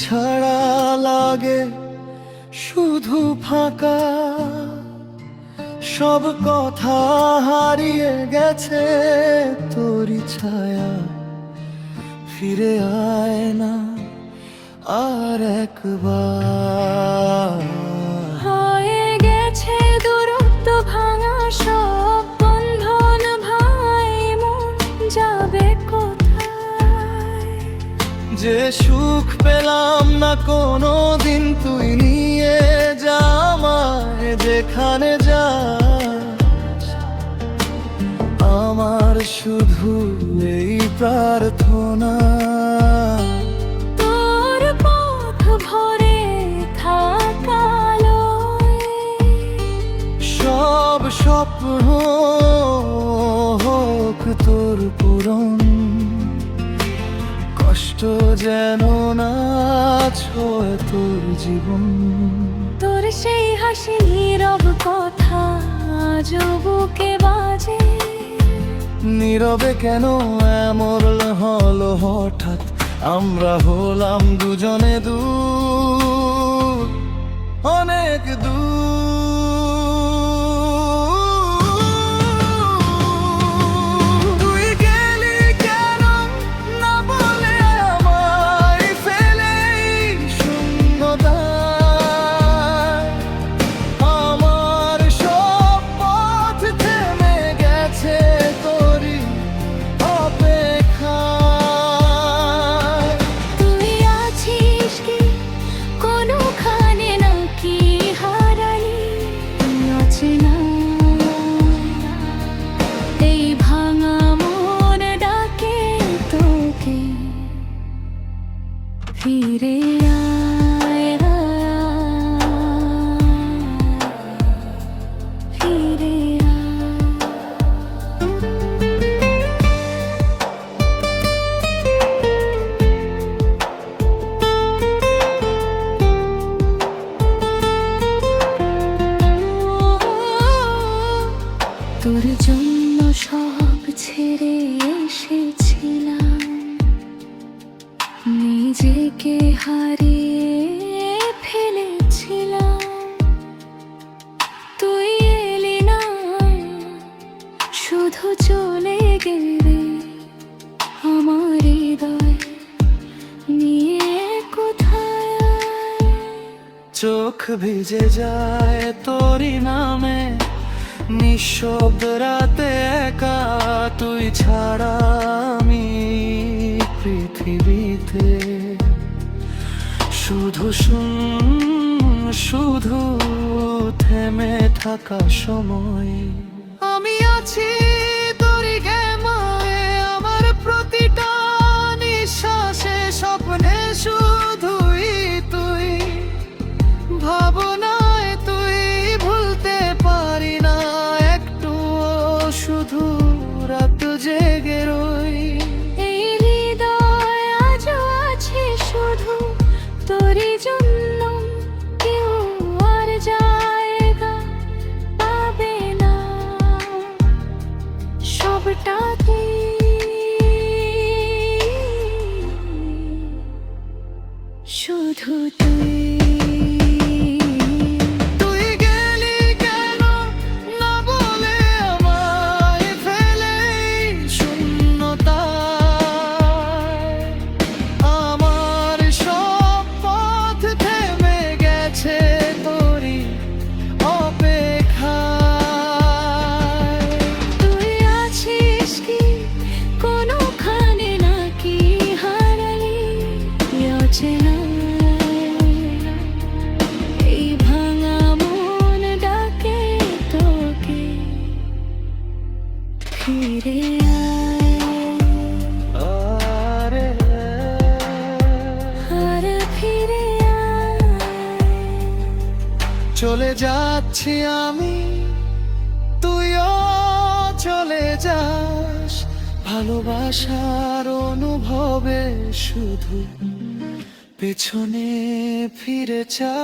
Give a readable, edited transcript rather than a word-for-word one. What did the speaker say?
ছাড়া লাগে শুধু ফাঁকা, সব কথা হারিয়ে গেছে তোরই ছায়া। ফিরে আয় না আর একবার। হয়ে গেছে দূরত্ব ভাঙা সব বন্ধন ভাই, মন যাবে কোথায়? যে সুখ পেলাম না কোনো দিন, তুই নিয়ে যা আমায় যেখানে যা। আমার শুধু এই প্রার্থনা, তোর পথ ভরে থাকা আলোয় সব স্বপ্ন হোক তোর পূরণ। কষ্ট যেন না ছোঁয় তোর জীবন। তোর সেই হাসি নীরব কথা আজও বুকে বাজে। নীরবে কেন এমন হলো হঠাৎ, আমরা হলাম দুজনে দূর, অনেক দূর। তুই গেলি কেন না বলে আমায় ফেলে এই শূন্যতায়। আমার সব পথ থেমে গেছে তোরই অপেক্ষায়। তুই আছিস কি কোনোখানে, নাকি হারালি অচেনা? এই ভাঙা মন ডাকে তোকে, ফিরে আয়, ফিরে আয়। তোর জন্য সব ছেড়ে এসেছিলাম, নিজেকে হারিয়ে ফেলেছিলাম। তুই এলি না, শুধু চলে গেলে আমার হৃদয় নিয়ে কোথায়? চোখ ভিজে যায় তোরই নামে, নিঃশব্দ রাতে একা তুই ছাড়া আমি পৃথিবীতে। শুধু শুধু থেমে থাকা সময়। আমি আছি তোরই গেমায়, আমার প্রতিটা নিঃশ্বাসে স্বপ্নে শুধুই তুই। ভাবনায় তুই ভুলতে পারি না একটুও, শুধু রাত জেগে রই। এই হৃদয় আজও আছে শুধু তোরই জন্য, কেউ আর জায়গা পাবে না সবটাতে। শুধু তুই। তুই গেলি কেন না বলে আমায় ফেলে এই শূন্যতায়। আমার সব পথ থেমে গেছে তোরই অপেক্ষায়। তুই আছিস কি কোনোখানে, নাকি হারালি অচেনা? এই ভাঙা মন ডাকে তোকে, ফিরে আরে আর ফিরে আয়। চলে যাচ্ছি আমি, তুইও চলে যাস। ভালোবাসার অনুভবে শুধু পেছনে ফিরে চা।